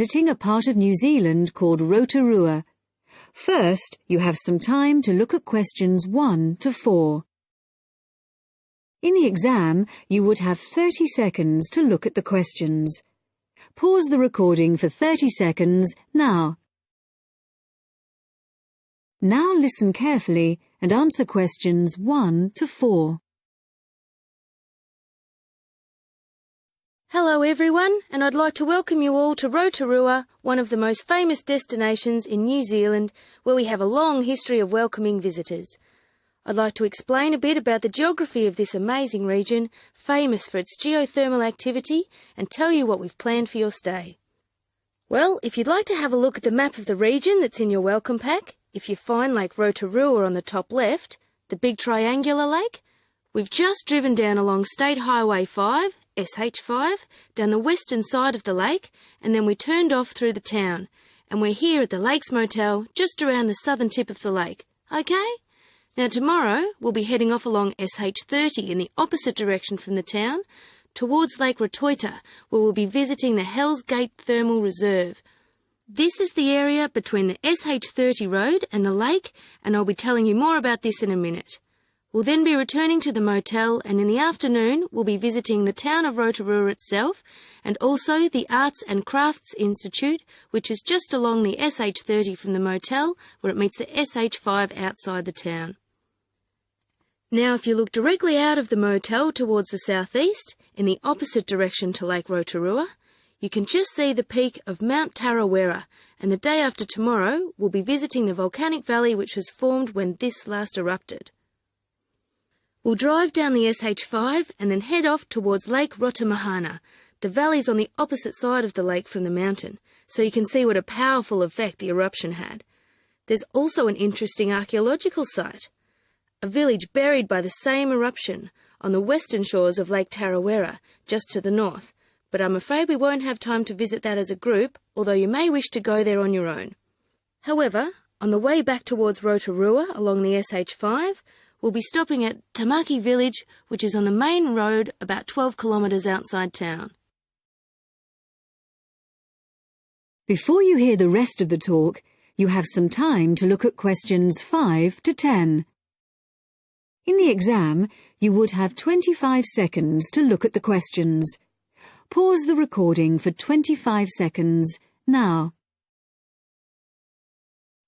visiting a part of New Zealand called Rotorua. First, you have some time to look at questions 1 to 4. In the exam, you would have 30 seconds to look at the questions. Pause the recording for 30 seconds now. Now listen carefully and answer questions 1 to 4. Hello everyone, and I'd like to welcome you all to Rotorua, one of the most famous destinations in New Zealand, where we have a long history of welcoming visitors. I'd like to explain a bit about the geography of this amazing region, famous for its geothermal activity, and tell you what we've planned for your stay. Well, if you'd like to have a look at the map of the region that's in your welcome pack, if you find Lake Rotorua on the top left, the big triangular lake, we've just driven down along State Highway 5, SH5, down the western side of the lake, and then we turned off through the town, and we're here at the Lakes Motel, just around the southern tip of the lake. Okay? Now tomorrow, we'll be heading off along SH30 in the opposite direction from the town, towards Lake Rotoita, where we'll be visiting the Hells Gate Thermal Reserve. This is the area between the SH30 road and the lake, and I'll be telling you more about this in a minute. We'll then be returning to the motel, and in the afternoon we'll be visiting the town of Rotorua itself and also the Arts and Crafts Institute, which is just along the SH30 from the motel, where it meets the SH5 outside the town. Now if you look directly out of the motel towards the southeast, in the opposite direction to Lake Rotorua, you can just see the peak of Mount Tarawera, and the day after tomorrow we'll be visiting the Volcanic Valley which was formed when this last erupted. We'll drive down the SH5 and then head off towards Lake Rotomahana. The valley's on the opposite side of the lake from the mountain, so you can see what a powerful effect the eruption had. There's also an interesting archaeological site, a village buried by the same eruption on the western shores of Lake Tarawera, just to the north, but I'm afraid we won't have time to visit that as a group, although you may wish to go there on your own. However, on the way back towards Rotorua along the SH5, we'll be stopping at Tamaki Village, which is on the main road about 12 kilometres outside town. Before you hear the rest of the talk, you have some time to look at questions 5 to 10. In the exam, you would have 25 seconds to look at the questions. Pause the recording for 25 seconds now.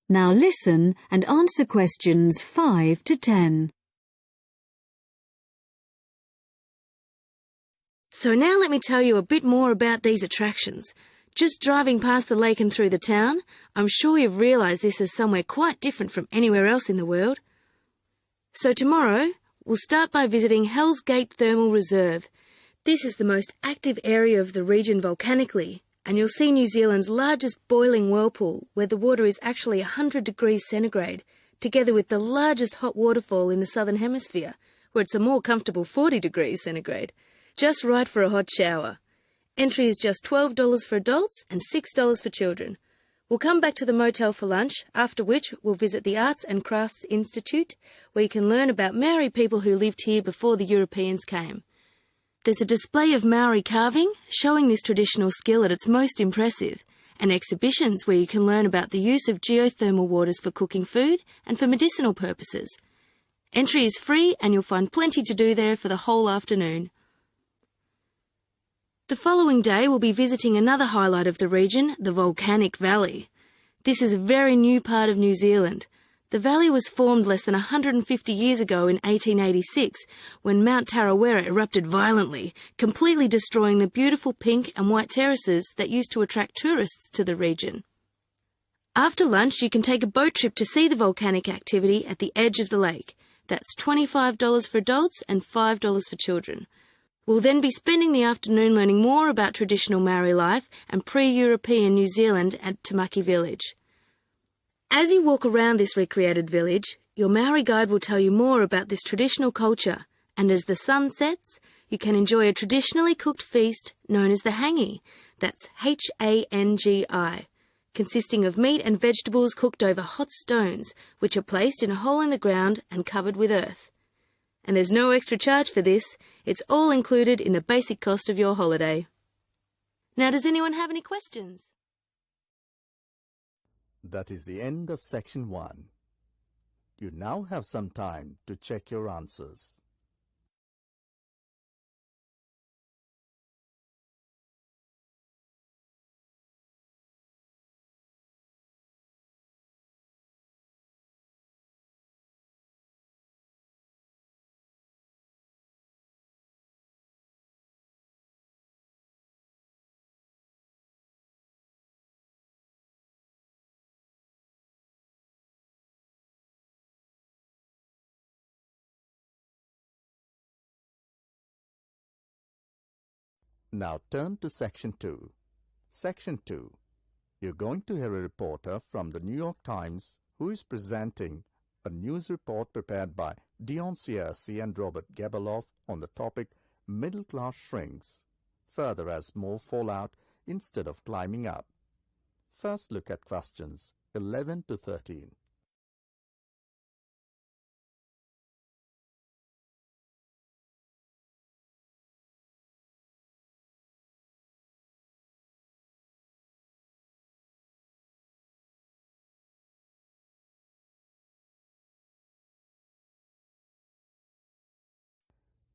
Now listen and answer questions 5 to 10. So now let me tell you a bit more about these attractions. Just driving past the lake and through the town, I'm sure you've realised this is somewhere quite different from anywhere else in the world. So tomorrow, we'll start by visiting Hells Gate Thermal Reserve. This is the most active area of the region volcanically, and you'll see New Zealand's largest boiling whirlpool, where the water is actually 100 degrees centigrade, together with the largest hot waterfall in the southern hemisphere, where it's a more comfortable 40 degrees centigrade. Just right for a hot shower. Entry is just $12 for adults and $6 for children. We'll come back to the motel for lunch, after which we'll visit the Arts and Crafts Institute, where you can learn about Maori people who lived here before the Europeans came. There's a display of Maori carving, showing this traditional skill at its most impressive, and exhibitions where you can learn about the use of geothermal waters for cooking food and for medicinal purposes. Entry is free and you'll find plenty to do there for the whole afternoon. The following day we'll be visiting another highlight of the region, the Volcanic Valley. This is a very new part of New Zealand. The valley was formed less than 150 years ago in 1886, when Mount Tarawera erupted violently, completely destroying the beautiful pink and white terraces that used to attract tourists to the region. After lunch, you can take a boat trip to see the volcanic activity at the edge of the lake. That's $25 for adults and $5 for children. We'll then be spending the afternoon learning more about traditional Maori life and pre-European New Zealand at Tamaki Village. As you walk around this recreated village, your Maori guide will tell you more about this traditional culture, and as the sun sets, you can enjoy a traditionally cooked feast known as the hangi, that's H-A-N-G-I, consisting of meat and vegetables cooked over hot stones, which are placed in a hole in the ground and covered with earth. And there's no extra charge for this, it's all included in the basic cost of your holiday. Now, does anyone have any questions? That is the end of section 1. You now have some time to check your answers. Now turn to section 2. Section 2. You're going to hear a reporter from the New York Times who is presenting a news report prepared by Dion Searcy and Robert Gebeloff on the topic Middle Class Shrinks, further as more fall out instead of climbing up. First look at questions 11 to 13.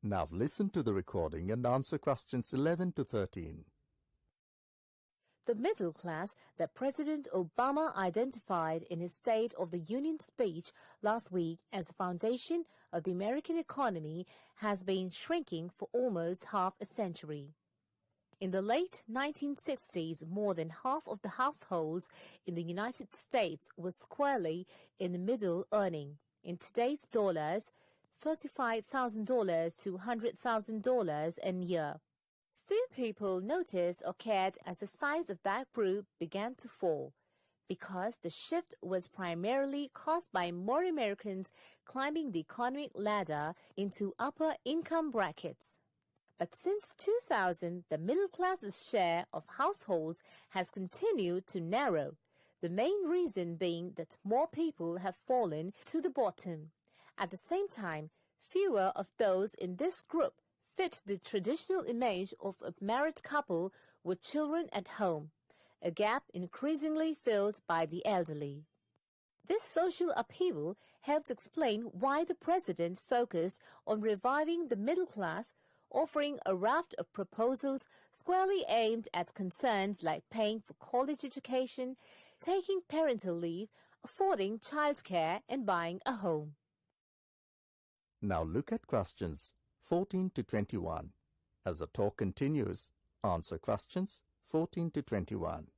Now listen to the recording and answer questions 11 to 13. The middle class that President Obama identified in his State of the Union speech last week as the foundation of the American economy has been shrinking for almost half a century. In the late 1960s, more than half of the households in the United States were squarely in the middle earning, in today's dollars, $35,000 to $100,000 a year. Few people noticed or cared as the size of that group began to fall, because the shift was primarily caused by more Americans climbing the economic ladder into upper income brackets. But since 2000, the middle class's share of households has continued to narrow, the main reason being that more people have fallen to the bottom. At the same time, fewer of those in this group fit the traditional image of a married couple with children at home, a gap increasingly filled by the elderly. This social upheaval helps explain why the president focused on reviving the middle class, offering a raft of proposals squarely aimed at concerns like paying for college education, taking parental leave, affording childcare, and buying a home. Now look at questions 14 to 21. As the talk continues, answer questions 14 to 21.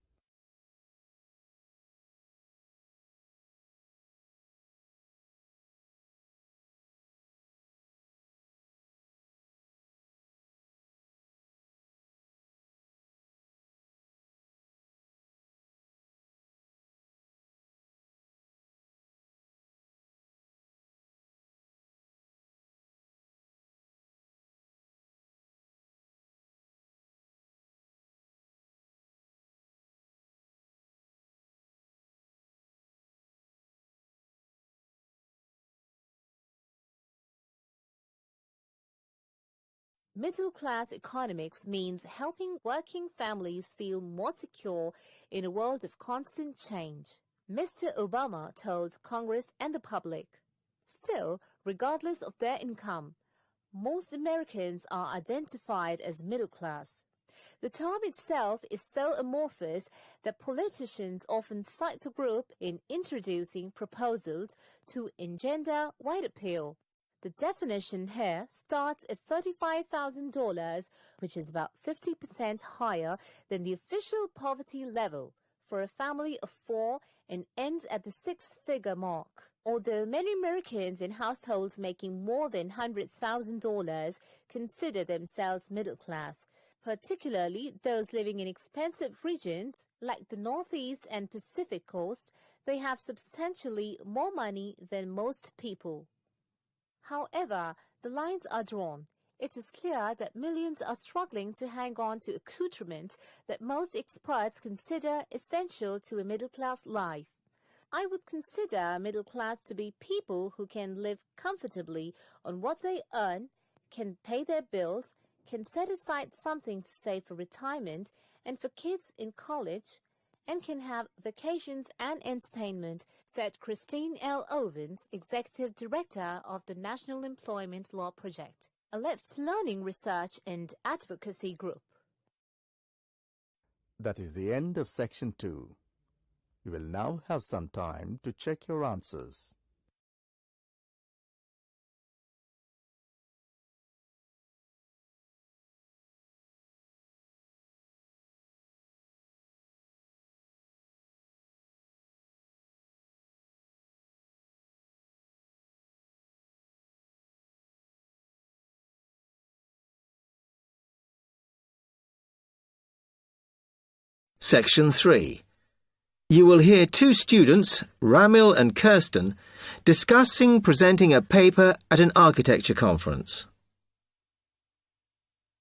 Middle-class economics means helping working families feel more secure in a world of constant change, Mr. Obama told Congress and the public. Still, regardless of their income, most Americans are identified as middle class. The term itself is so amorphous that politicians often cite the group in introducing proposals to engender wide appeal. The definition here starts at $35,000, which is about 50% higher than the official poverty level for a family of 4 and ends at the 6-figure mark. Although many Americans in households making more than $100,000 consider themselves middle class, particularly those living in expensive regions like the Northeast and Pacific Coast, they have substantially more money than most people. However, the lines are drawn. It is clear that millions are struggling to hang on to accoutrement that most experts consider essential to a middle-class life. I would consider middle class to be people who can live comfortably on what they earn, can pay their bills, can set aside something to save for retirement and for kids in college, and can have vacations and entertainment, said Christine L. Owens, Executive Director of the National Employment Law Project, a left learning research and advocacy group. That is the end of Section 2. You will now have some time to check your answers. Section 3. You will hear two students, Ramil and Kirsten, discussing presenting a paper at an architecture conference.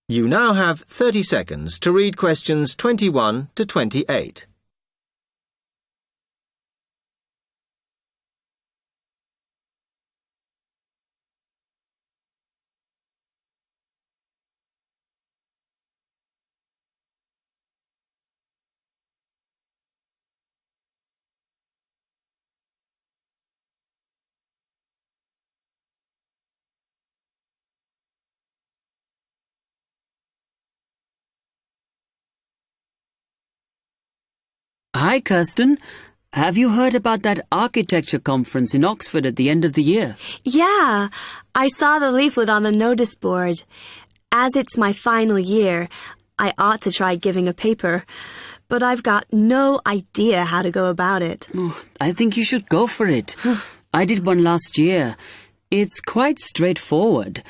You now have 30 seconds to read questions 21 to 28. Hi, Kirsten. Have you heard about that architecture conference in Oxford at the end of the year? Yeah, I saw the leaflet on the notice board. As it's my final year, I ought to try giving a paper, but I've got no idea how to go about it. Oh, I think you should go for it. I did one last year. It's quite straightforward.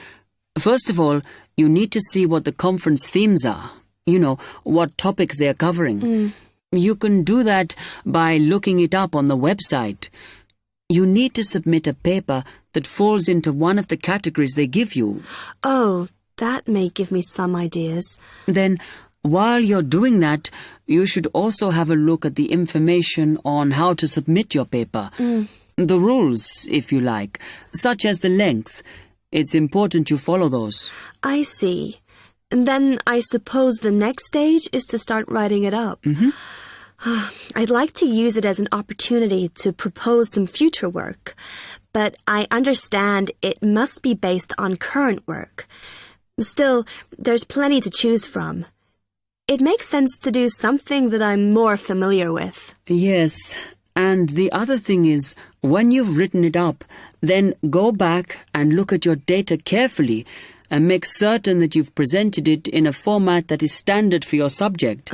First of all, you need to see what the conference themes are. You know, what topics they're covering. You can do that by looking it up on the website. You need to submit a paper that falls into one of the categories they give you. Oh, that may give me some ideas. Then, while you're doing that, you should also have a look at the information on how to submit your paper. The rules, if you like, such as the length. It's important you follow those. I see. And then I suppose the next stage is to start writing it up. I'd like to use it as an opportunity to propose some future work, but I understand it must be based on current work. Still, there's plenty to choose from. It makes sense to do something that I'm more familiar with. Yes, and the other thing is, when you've written it up, then go back and look at your data carefully and make certain that you've presented it in a format that is standard for your subject.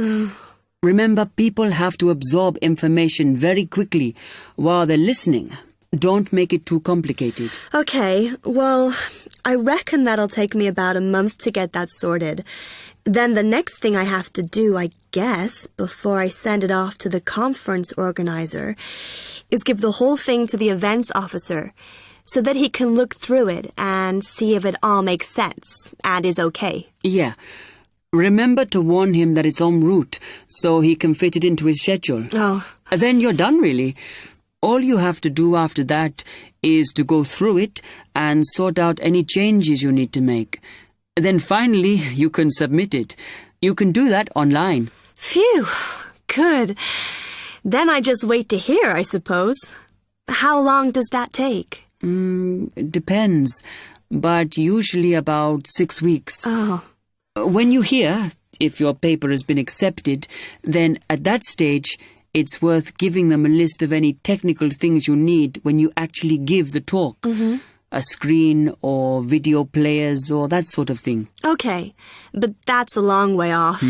Remember, people have to absorb information very quickly while they're listening. Don't make it too complicated. Okay, well, I reckon that'll take me about a month to get that sorted. Then the next thing I have to do, I guess, before I send it off to the conference organizer, is give the whole thing to the events officer so that he can look through it and see if it all makes sense and is okay. Yeah. Remember to warn him that it's en route so he can fit it into his schedule. Oh. Then you're done, really. All you have to do after that is to go through it and sort out any changes you need to make. Then finally, you can submit it. You can do that online. Phew, good. Then I just wait to hear, I suppose. How long does that take? It depends, but usually about 6 weeks. Oh. When you hear if your paper has been accepted, then at that stage, it's worth giving them a list of any technical things you need when you actually give the talk. A screen or video players or that sort of thing. Okay, but that's a long way off.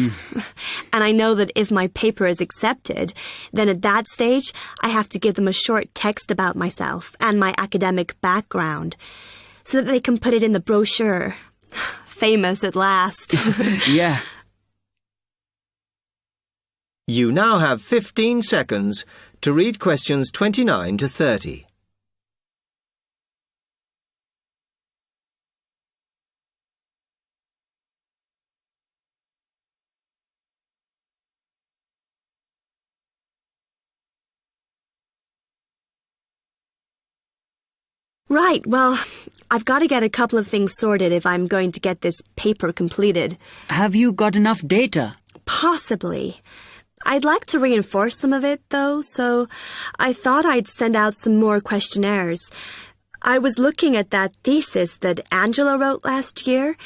And I know that if my paper is accepted, then at that stage, I have to give them a short text about myself and my academic background so that they can put it in the brochure. Famous at last. Yeah. You now have 15 seconds to read questions 29 to 30. Right, well, I've got to get a couple of things sorted if I'm going to get this paper completed. Have you got enough data? Possibly. I'd like to reinforce some of it, though, so I thought I'd send out some more questionnaires. I was looking at that thesis that Angela wrote last year,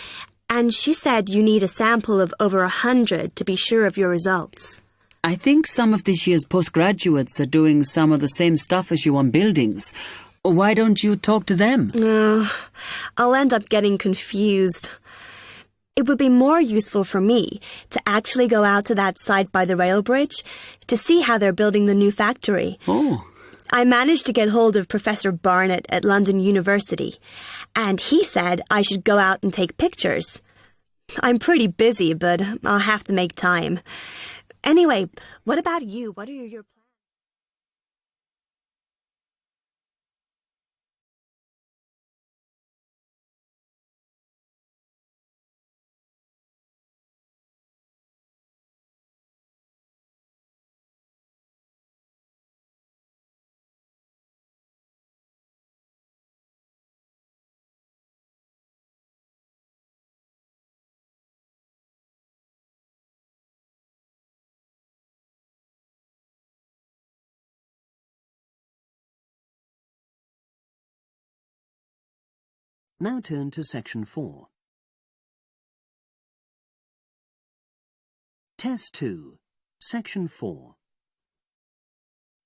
and she said you need a sample of over 100 to be sure of your results. I think some of this year's postgraduates are doing some of the same stuff as you on buildings. Why don't you talk to them? I'll end up getting confused. It would be more useful for me to actually go out to that site by the rail bridge to see how they're building the new factory. Oh. I managed to get hold of Professor Barnett at London University, and he said I should go out and take pictures. I'm pretty busy, but I'll have to make time. Anyway, what about you? What are your plans? Now turn to Section 4. Test 2, Section 4.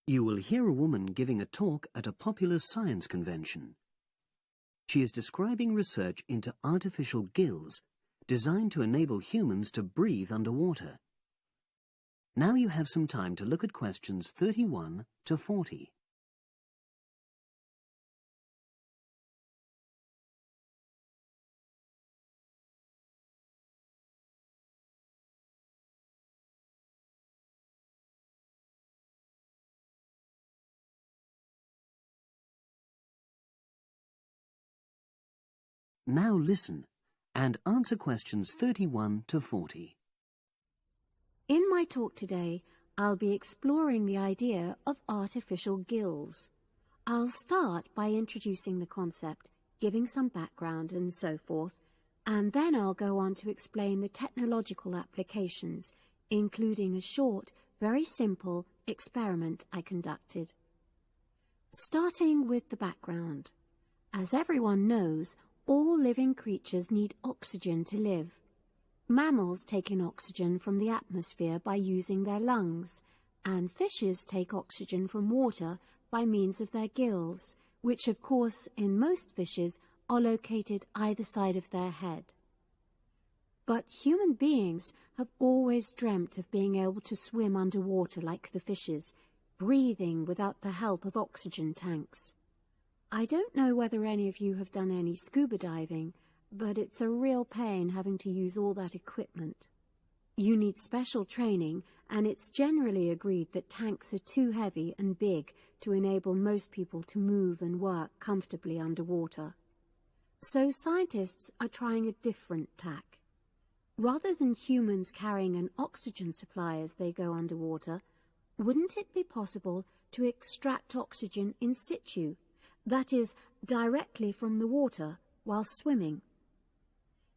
You will hear a woman giving a talk at a popular science convention. She is describing research into artificial gills designed to enable humans to breathe underwater. Now you have some time to look at questions 31 to 40. Now listen and answer questions 31 to 40. In my talk today, I'll be exploring the idea of artificial gills. I'll start by introducing the concept, giving some background and so forth, and then I'll go on to explain the technological applications, including a short, very simple experiment I conducted. Starting with the background. As everyone knows, all living creatures need oxygen to live. Mammals take in oxygen from the atmosphere by using their lungs, and fishes take oxygen from water by means of their gills, which of course in most fishes are located either side of their head. But human beings have always dreamt of being able to swim underwater like the fishes, breathing without the help of oxygen tanks. I don't know whether any of you have done any scuba diving, but it's a real pain having to use all that equipment. You need special training, and it's generally agreed that tanks are too heavy and big to enable most people to move and work comfortably underwater. So scientists are trying a different tack. Rather than humans carrying an oxygen supply as they go underwater, wouldn't it be possible to extract oxygen in situ? That is, directly from the water while swimming.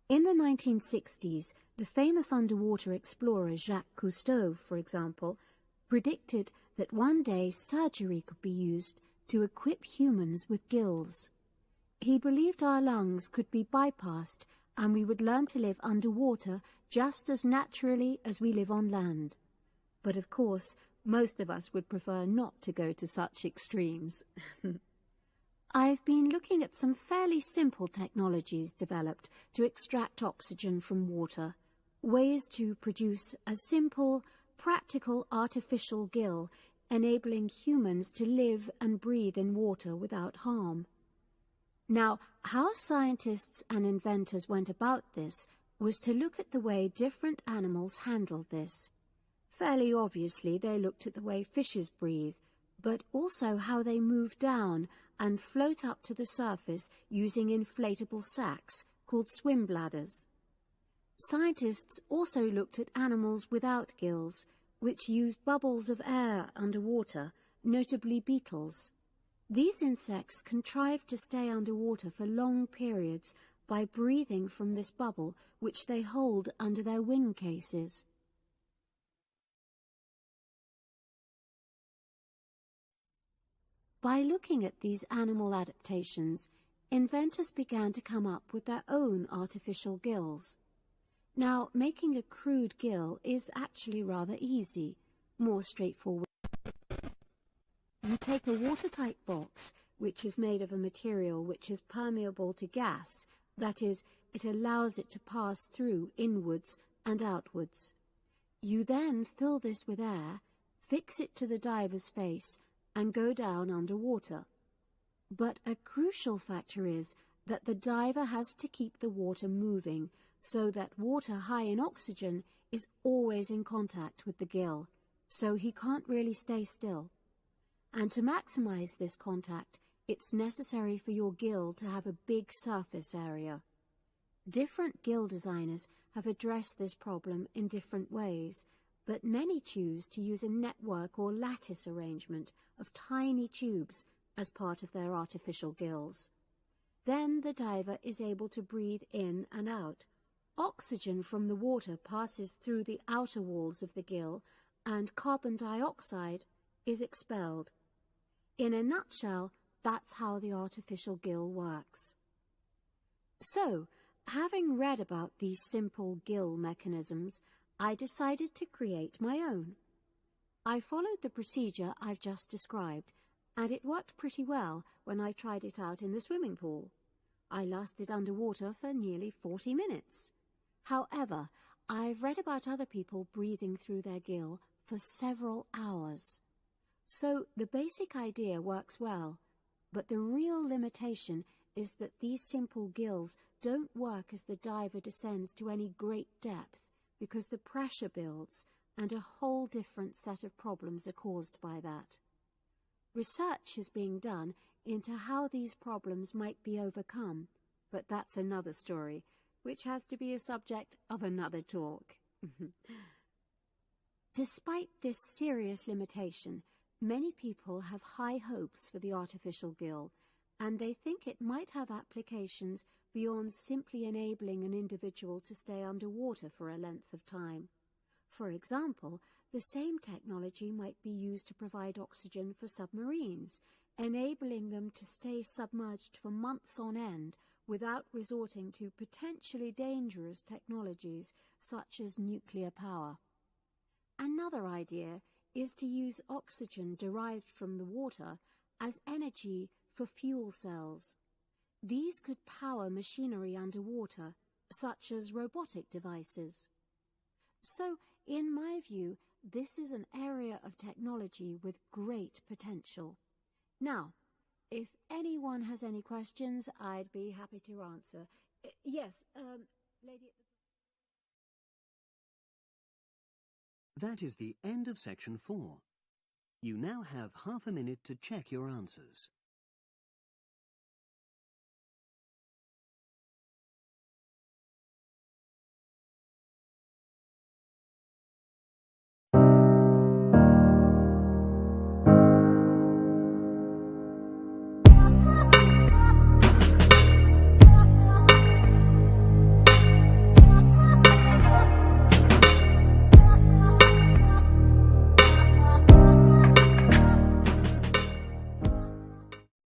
In the 1960s, the famous underwater explorer Jacques Cousteau, for example, predicted that one day surgery could be used to equip humans with gills. He believed our lungs could be bypassed and we would learn to live underwater just as naturally as we live on land. But of course, most of us would prefer not to go to such extremes. I've been looking at some fairly simple technologies developed to extract oxygen from water, ways to produce a simple, practical artificial gill, enabling humans to live and breathe in water without harm. Now, how scientists and inventors went about this was to look at the way different animals handled this. Fairly obviously, they looked at the way fishes breathe, but also how they move down and float up to the surface using inflatable sacs called swim bladders. Scientists also looked at animals without gills, which use bubbles of air underwater, notably beetles. These insects contrive to stay underwater for long periods by breathing from this bubble, which they hold under their wing cases. By looking at these animal adaptations, inventors began to come up with their own artificial gills. Now, making a crude gill is actually rather easy, more straightforward. You take a watertight box, which is made of a material which is permeable to gas, that is, it allows it to pass through inwards and outwards. You then fill this with air, fix it to the diver's face, and go down underwater. But a crucial factor is that the diver has to keep the water moving so that water high in oxygen is always in contact with the gill, so he can't really stay still. And to maximize this contact, it's necessary for your gill to have a big surface area. Different gill designers have addressed this problem in different ways, but many choose to use a network or lattice arrangement of tiny tubes as part of their artificial gills. Then the diver is able to breathe in and out. Oxygen from the water passes through the outer walls of the gill, and carbon dioxide is expelled. In a nutshell, that's how the artificial gill works. So, having read about these simple gill mechanisms, I decided to create my own. I followed the procedure I've just described, and it worked pretty well when I tried it out in the swimming pool. I lasted underwater for nearly 40 minutes. However, I've read about other people breathing through their gill for several hours. So the basic idea works well, but the real limitation is that these simple gills don't work as the diver descends to any great depth, because the pressure builds and a whole different set of problems are caused by that. Research is being done into how these problems might be overcome, but that's another story, which has to be a subject of another talk. Despite this serious limitation, many people have high hopes for the artificial gill, and they think it might have applications beyond simply enabling an individual to stay underwater for a length of time. For example, the same technology might be used to provide oxygen for submarines, enabling them to stay submerged for months on end without resorting to potentially dangerous technologies such as nuclear power. Another idea is to use oxygen derived from the water as energy for fuel cells. These could power machinery underwater, such as robotic devices. So, in my view, this is an area of technology with great potential. Now, if anyone has any questions, I'd be happy to answer. Yes, lady... That is the end of section 4. You now have half a minute to check your answers.